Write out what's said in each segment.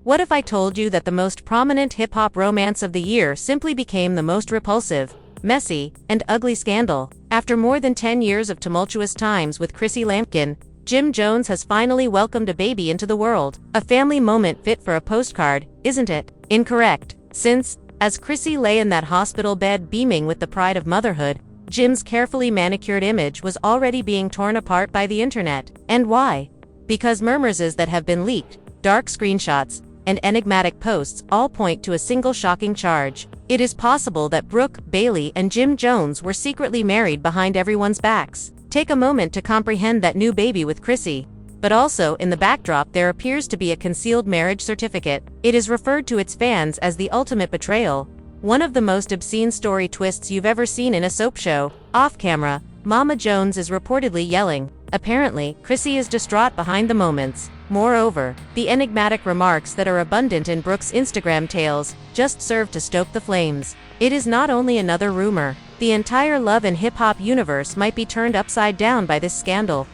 What if I told you that the most prominent hip-hop romance of the year simply became the most repulsive, messy, and ugly scandal? After more than 10 years of tumultuous times with Chrissy Lampkin, Jim Jones has finally welcomed a baby into the world. A family moment fit for a postcard, isn't it? Incorrect. Since, as Chrissy lay in that hospital bed beaming with the pride of motherhood, Jim's carefully manicured image was already being torn apart by the internet. And why? Because murmurs that have been leaked, dark screenshots, and enigmatic posts all point to a single shocking charge. It is possible that Brooke Bailey and Jim Jones were secretly married behind everyone's backs. Take a moment to comprehend that new baby with Chrissy. But also, in the backdrop there appears to be a concealed marriage certificate. It is referred to its fans as the ultimate betrayal. One of the most obscene story twists you've ever seen in a soap show. Off camera, Mama Jones is reportedly yelling. Apparently, Chrissy is distraught behind the moments. Moreover, the enigmatic remarks that are abundant in Brooke's Instagram tales just serve to stoke the flames. It is not only another rumor. The entire love and hip-hop universe might be turned upside down by this scandal,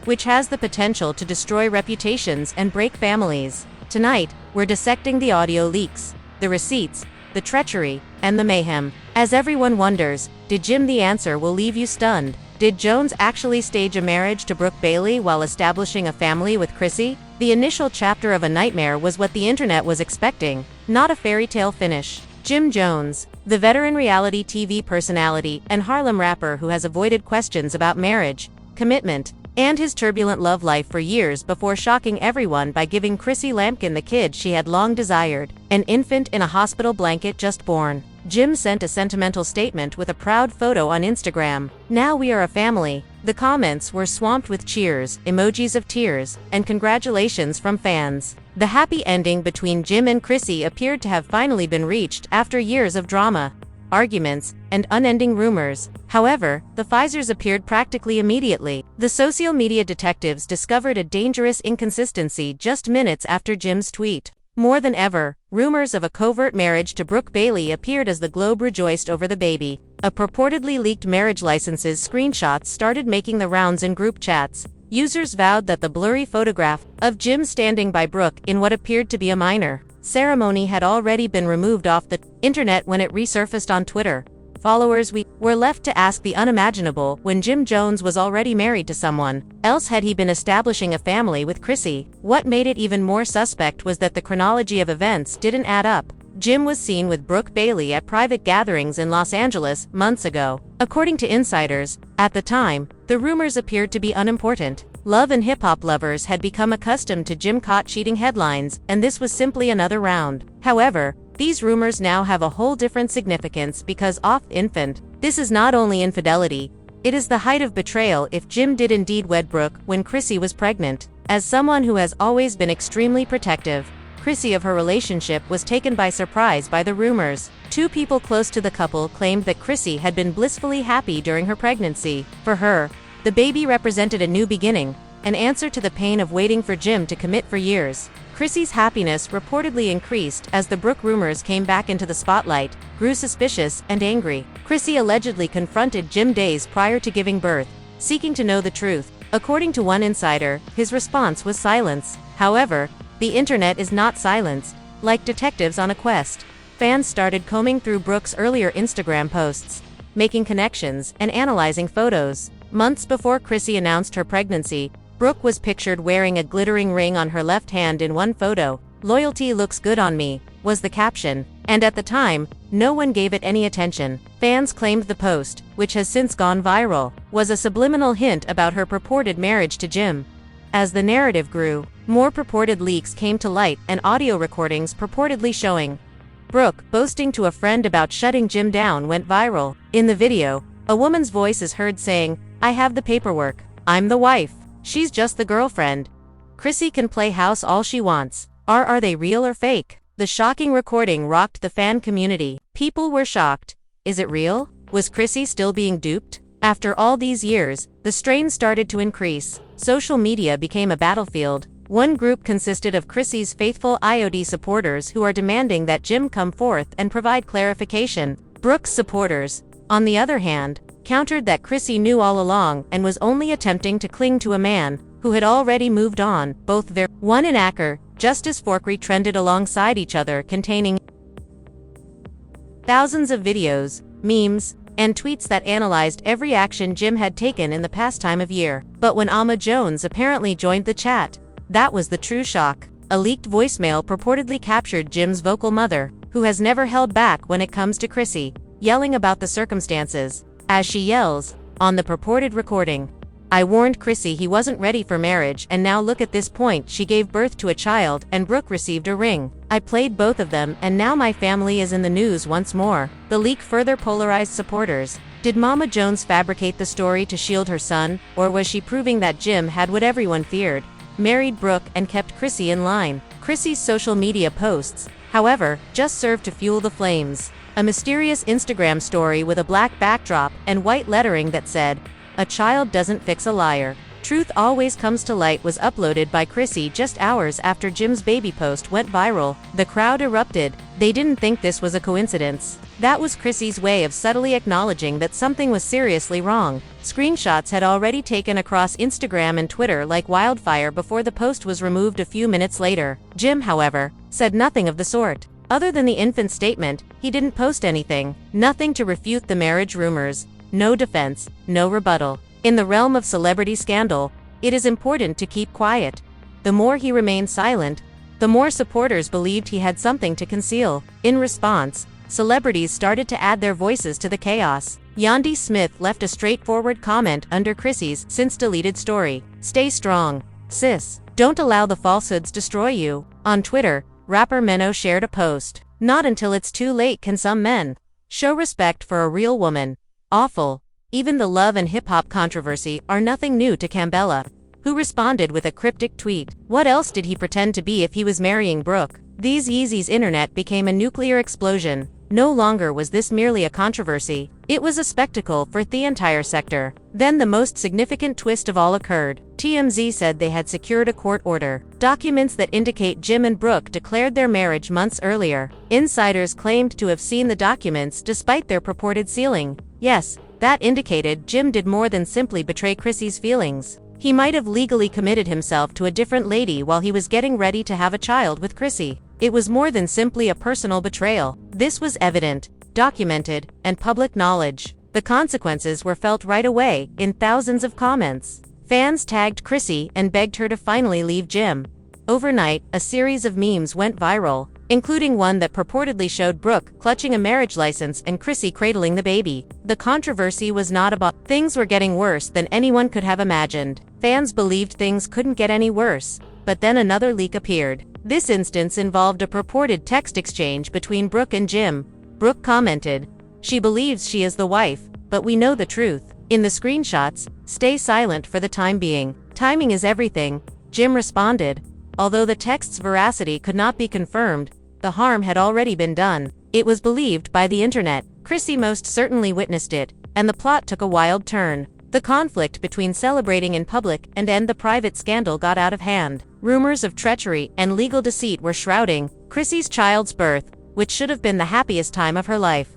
which has the potential to destroy reputations and break families. Tonight, we're dissecting the audio leaks, the receipts, the treachery, and the mayhem. As everyone wonders, did Jim the answer will leave you stunned? Did Jones actually stage a marriage to Brooke Bailey while establishing a family with Chrissy? The initial chapter of a nightmare was what the internet was expecting, not a fairy tale finish. Jim Jones, the veteran reality TV personality and Harlem rapper who has avoided questions about marriage, commitment, and his turbulent love life for years before shocking everyone by giving Chrissy Lampkin the kid she had long desired, an infant in a hospital blanket just born. Jim sent a sentimental statement with a proud photo on Instagram. "Now we are a family." The comments were swamped with cheers, emojis of tears, and congratulations from fans. The happy ending between Jim and Chrissy appeared to have finally been reached after years of drama, arguments, and unending rumors. However, the fissures appeared practically immediately. The social media detectives discovered a dangerous inconsistency just minutes after Jim's tweet. More than ever, rumors of a covert marriage to Brooke Bailey appeared as the Globe rejoiced over the baby. A purportedly leaked marriage licenses screenshots started making the rounds in group chats. Users vowed that the blurry photograph of Jim standing by Brooke in what appeared to be a minor ceremony had already been removed off the internet when it resurfaced on Twitter. Followers were left to ask the unimaginable when Jim Jones was already married to someone else. Had he been establishing a family with Chrissy? What made it even more suspect was that the chronology of events didn't add up. Jim was seen with Brooke Bailey at private gatherings in Los Angeles months ago. According to insiders, at the time, the rumors appeared to be unimportant. Love and hip-hop lovers had become accustomed to Jim caught cheating headlines, and this was simply another round. However, these rumors now have a whole different significance because infant. This is not only infidelity, it is the height of betrayal if Jim did indeed wed Brooke when Chrissy was pregnant. As someone who has always been extremely protective, Chrissy of her relationship was taken by surprise by the rumors. Two people close to the couple claimed that Chrissy had been blissfully happy during her pregnancy. For her, the baby represented a new beginning, an answer to the pain of waiting for Jim to commit for years. Chrissy's happiness reportedly increased as the Brooke rumors came back into the spotlight, grew suspicious and angry. Chrissy allegedly confronted Jim days prior to giving birth, seeking to know the truth. According to one insider, his response was silence. However, the internet is not silence. Like detectives on a quest, fans started combing through Brooke's earlier Instagram posts, making connections and analyzing photos. Months before Chrissy announced her pregnancy, Brooke was pictured wearing a glittering ring on her left hand in one photo. "Loyalty looks good on me," was the caption, and at the time, no one gave it any attention. Fans claimed the post, which has since gone viral, was a subliminal hint about her purported marriage to Jim. As the narrative grew, more purported leaks came to light and audio recordings purportedly showing Brooke boasting to a friend about shutting Jim down went viral. In the video, a woman's voice is heard saying, "I have the paperwork. I'm the wife. She's just the girlfriend. Chrissy can play house all she wants." Are they real or fake? The shocking recording rocked the fan community. People were shocked. Is it real? Was Chrissy still being duped? After all these years, the strain started to increase. Social media became a battlefield. One group consisted of Chrissy's faithful IOD supporters who are demanding that Jim come forth and provide clarification. Brooke's supporters, on the other hand, countered that Chrissy knew all along and was only attempting to cling to a man who had already moved on. One in Acker, just as Forkery trended alongside each other, containing thousands of videos, memes, and tweets that analyzed every action Jim had taken in the past time of year. But when Amma Jones apparently joined the chat, that was the true shock. A leaked voicemail purportedly captured Jim's vocal mother, who has never held back when it comes to Chrissy, yelling about the circumstances. As she yells, on the purported recording, "I warned Chrissy he wasn't ready for marriage, and now look at this point, she gave birth to a child and Brooke received a ring. I played both of them and now my family is in the news once more." The leak further polarized supporters. Did Mama Jones fabricate the story to shield her son, or was she proving that Jim had what everyone feared, married Brooke and kept Chrissy in line? Chrissy's social media posts, however, just served to fuel the flames. A mysterious Instagram story with a black backdrop and white lettering that said, "A child doesn't fix a liar. Truth always comes to light" was uploaded by Chrissy just hours after Jim's baby post went viral. The crowd erupted. They didn't think this was a coincidence. That was Chrissy's way of subtly acknowledging that something was seriously wrong. Screenshots had already taken across Instagram and Twitter like wildfire before the post was removed a few minutes later. Jim, however, said nothing of the sort. Other than the infant statement, he didn't post anything. Nothing to refute the marriage rumors. No defense, no rebuttal. In the realm of celebrity scandal, it is important to keep quiet. The more he remained silent, the more supporters believed he had something to conceal. In response, celebrities started to add their voices to the chaos. Yandy Smith left a straightforward comment under Chrissy's since-deleted story. "Stay strong, sis. Don't allow the falsehoods destroy you." On Twitter, rapper Menno shared a post. "Not until it's too late can some men show respect for a real woman. Awful." Even the love and hip-hop controversy are nothing new to Cambella, who responded with a cryptic tweet. What else did he pretend to be if he was marrying Brooke? These Yeezy's internet became a nuclear explosion. No longer was this merely a controversy, it was a spectacle for the entire sector. Then the most significant twist of all occurred. TMZ said they had secured a court order, documents that indicate Jim and Brooke declared their marriage months earlier. Insiders claimed to have seen the documents despite their purported sealing. Yes, that indicated Jim did more than simply betray Chrissy's feelings. He might have legally committed himself to a different lady while he was getting ready to have a child with Chrissy. It was more than simply a personal betrayal. This was evident, documented, and public knowledge. The consequences were felt right away, in thousands of comments. Fans tagged Chrissy and begged her to finally leave Jim. Overnight, a series of memes went viral, including one that purportedly showed Brooke clutching a marriage license and Chrissy cradling the baby. The controversy was not about things were getting worse than anyone could have imagined. Fans believed things couldn't get any worse, but then another leak appeared. This instance involved a purported text exchange between Brooke and Jim. Brooke commented, "She believes she is the wife, but we know the truth." In the screenshots, "Stay silent for the time being. Timing is everything," Jim responded. Although the text's veracity could not be confirmed, the harm had already been done. It was believed by the internet. Chrissy most certainly witnessed it, and the plot took a wild turn. The conflict between celebrating in public and end the private scandal got out of hand. Rumors of treachery and legal deceit were shrouding Chrissy's child's birth, which should have been the happiest time of her life.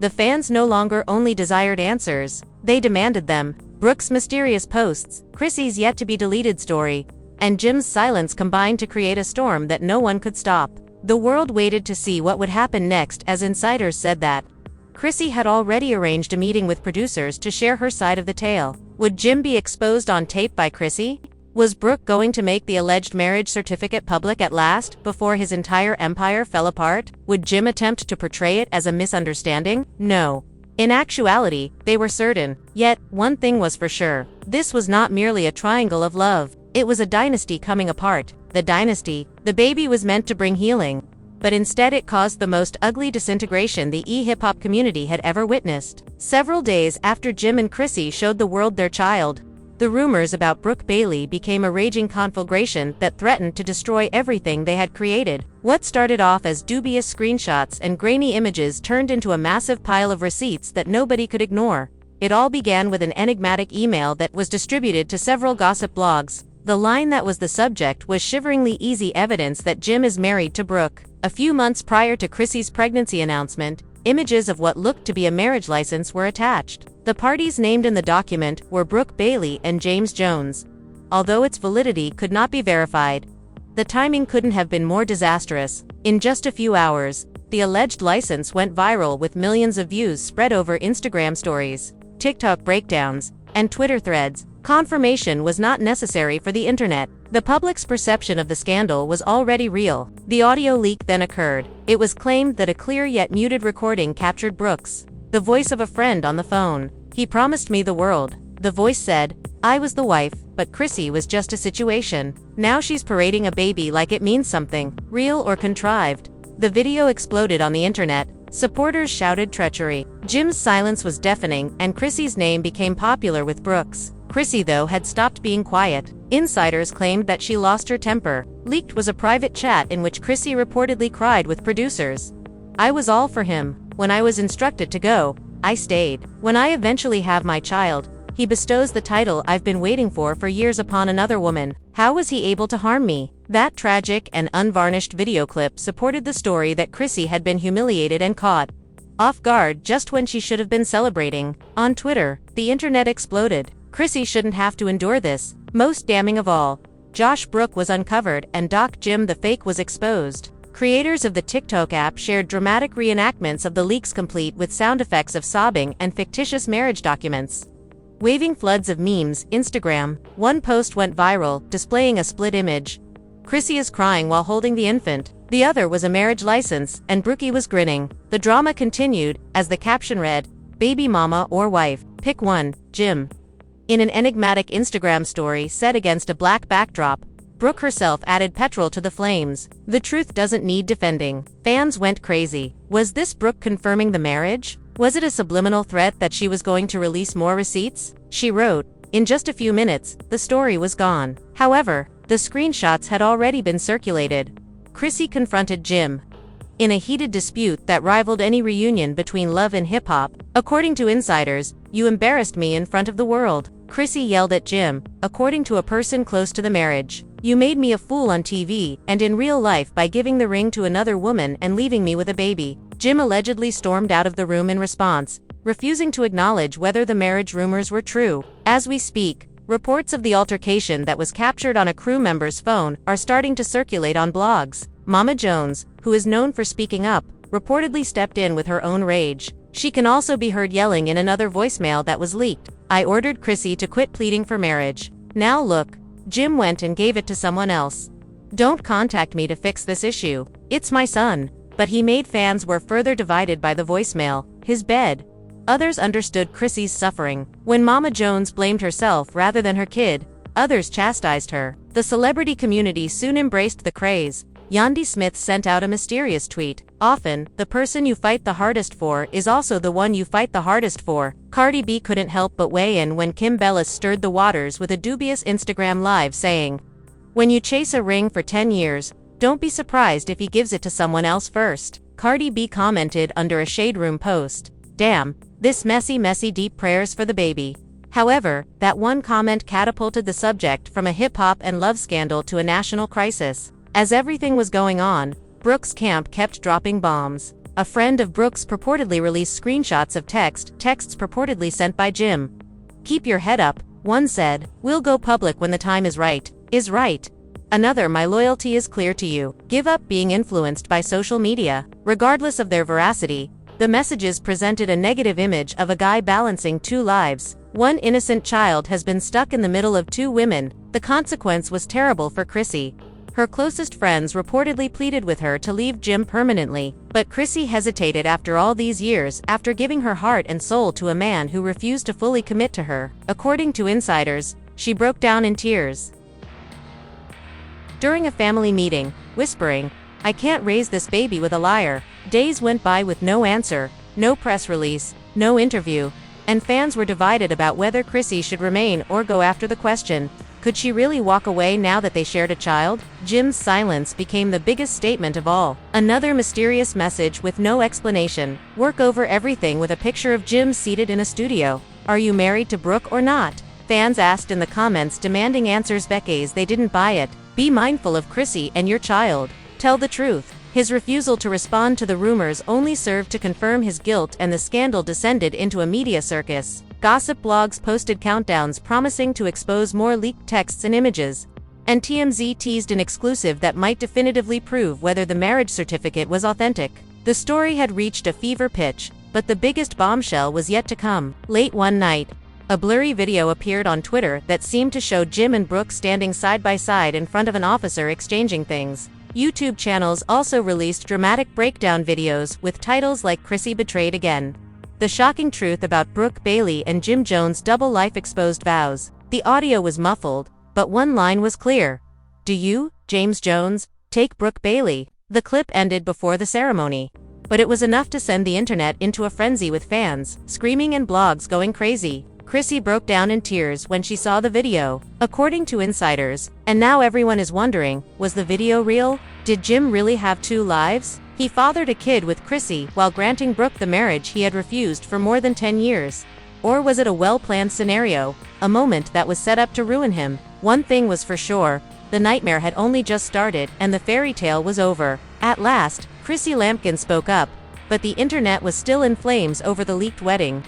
The fans no longer only desired answers, they demanded them. Brooke's mysterious posts, Chrissy's yet-to-be-deleted story, and Jim's silence combined to create a storm that no one could stop. The world waited to see what would happen next, as insiders said that Chrissy had already arranged a meeting with producers to share her side of the tale. Would Jim be exposed on tape by Chrissy? Was Brooke going to make the alleged marriage certificate public at last, before his entire empire fell apart? Would Jim attempt to portray it as a misunderstanding? No. In actuality, they were certain. Yet, one thing was for sure. This was not merely a triangle of love. It was a dynasty coming apart. The dynasty, the baby, was meant to bring healing. But instead it caused the most ugly disintegration the e-hip-hop community had ever witnessed. Several days after Jim and Chrissy showed the world their child, the rumors about Brooke Bailey became a raging conflagration that threatened to destroy everything they had created. What started off as dubious screenshots and grainy images turned into a massive pile of receipts that nobody could ignore. It all began with an enigmatic email that was distributed to several gossip blogs. The line that was the subject was shiveringly easy evidence that Jim is married to Brooke. A few months prior to Chrissy's pregnancy announcement, images of what looked to be a marriage license were attached. The parties named in the document were Brooke Bailey and James Jones. Although its validity could not be verified, The timing couldn't have been more disastrous. In just a few hours, the alleged license went viral with millions of views spread over Instagram stories, TikTok breakdowns, and Twitter threads. Confirmation was not necessary for the internet. The public's perception of the scandal was already real. The audio leak then occurred. It was claimed that a clear yet muted recording captured Brooke's, the voice of a friend on the phone. "He promised me the world," the voice said. "I was the wife, but Chrissy was just a situation. Now she's parading a baby like it means something, real or contrived." The video exploded on the internet. Supporters shouted treachery. Jim's silence was deafening, and Chrissy's name became popular with Brooke's. Chrissy, though, had stopped being quiet. Insiders claimed that she lost her temper. Leaked was a private chat in which Chrissy reportedly cried with producers. "I was all for him. When I was instructed to go, I stayed. When I eventually have my child, he bestows the title I've been waiting for years upon another woman. How was he able to harm me?" That tragic and unvarnished video clip supported the story that Chrissy had been humiliated and caught off guard just when she should have been celebrating. On Twitter, the internet exploded. Chrissy shouldn't have to endure this. Most damning of all, Josh Brooke was uncovered and Doc Jim the fake was exposed. Creators of the TikTok app shared dramatic reenactments of the leaks complete with sound effects of sobbing and fictitious marriage documents. Waving floods of memes, Instagram. One post went viral, displaying a split image. Chrissy is crying while holding the infant. The other was a marriage license, and Brookie was grinning. The drama continued, as the caption read, "Baby mama or wife, pick one, Jim." In an enigmatic Instagram story set against a black backdrop, Brooke herself added petrol to the flames. The truth doesn't need defending. Fans went crazy. Was this Brooke confirming the marriage? Was it a subliminal threat that she was going to release more receipts? She wrote, "In just a few minutes, the story was gone." However, the screenshots had already been circulated. Chrissy confronted Jim in a heated dispute that rivaled any reunion between Love and hip hop. According to insiders, "You embarrassed me in front of the world," Chrissy yelled at Jim, according to a person close to the marriage. "You made me a fool on TV and in real life by giving the ring to another woman and leaving me with a baby." Jim allegedly stormed out of the room in response, refusing to acknowledge whether the marriage rumors were true. As we speak, reports of the altercation that was captured on a crew member's phone are starting to circulate on blogs. Mama Jones, who is known for speaking up, reportedly stepped in with her own rage. She can also be heard yelling in another voicemail that was leaked. "I ordered Chrissy to quit pleading for marriage. Now look, Jim went and gave it to someone else. Don't contact me to fix this issue. It's my son." But he made fans were further divided by the voicemail, his bed. Others understood Chrissy's suffering. When Mama Jones blamed herself rather than her kid, others chastised her. The celebrity community soon embraced the craze. Yandy Smith sent out a mysterious tweet. "Often, the person you fight the hardest for is also the one you fight the hardest for." Cardi B couldn't help but weigh in when Kim Bellis stirred the waters with a dubious Instagram live saying, "When you chase a ring for 10 years, don't be surprised if he gives it to someone else first." Cardi B commented under a Shade Room post, "Damn, this messy deep prayers for the baby." However, that one comment catapulted the subject from a hip-hop and love scandal to a national crisis. As everything was going on, Brooke's camp kept dropping bombs. A friend of Brooke's purportedly released screenshots of texts purportedly sent by Jim. "Keep your head up," one said. "We'll go public when the time is right." Another, "My loyalty is clear to you. Give up being influenced by social media." Regardless of their veracity, the messages presented a negative image of a guy balancing two lives. One innocent child has been stuck in the middle of two women. The consequence was terrible for Chrissy. Her closest friends reportedly pleaded with her to leave Jim permanently, but Chrissy hesitated after all these years, after giving her heart and soul to a man who refused to fully commit to her. According to insiders, she broke down in tears during a family meeting, whispering, "I can't raise this baby with a liar." Days went by with no answer, no press release, no interview, and fans were divided about whether Chrissy should remain or go after the question. Could she really walk away now that they shared a child? Jim's silence became the biggest statement of all. Another mysterious message with no explanation. Work over everything with a picture of Jim seated in a studio. "Are you married to Brooke or not?" Fans asked in the comments, demanding answers. Becky's "They didn't buy it. Be mindful of Chrissy and your child. Tell the truth." His refusal to respond to the rumors only served to confirm his guilt, and the scandal descended into a media circus. Gossip blogs posted countdowns promising to expose more leaked texts and images. And TMZ teased an exclusive that might definitively prove whether the marriage certificate was authentic. The story had reached a fever pitch, but the biggest bombshell was yet to come. Late one night, a blurry video appeared on Twitter that seemed to show Jim and Brooke standing side by side in front of an officer exchanging things. YouTube channels also released dramatic breakdown videos with titles like "Chrissy Betrayed Again." The shocking truth about Brooke Bailey and Jim Jones' double life exposed vows. The audio was muffled, but one line was clear. "Do you, James Jones, take Brooke Bailey?" The clip ended before the ceremony. But it was enough to send the internet into a frenzy with fans screaming and blogs going crazy. Chrissy broke down in tears when she saw the video, according to insiders, and now everyone is wondering, was the video real? Did Jim really have two lives? He fathered a kid with Chrissy while granting Brooke the marriage he had refused for more than 10 years. Or was it a well-planned scenario, a moment that was set up to ruin him? One thing was for sure, the nightmare had only just started and the fairy tale was over. At last, Chrissy Lampkin spoke up, but the internet was still in flames over the leaked wedding.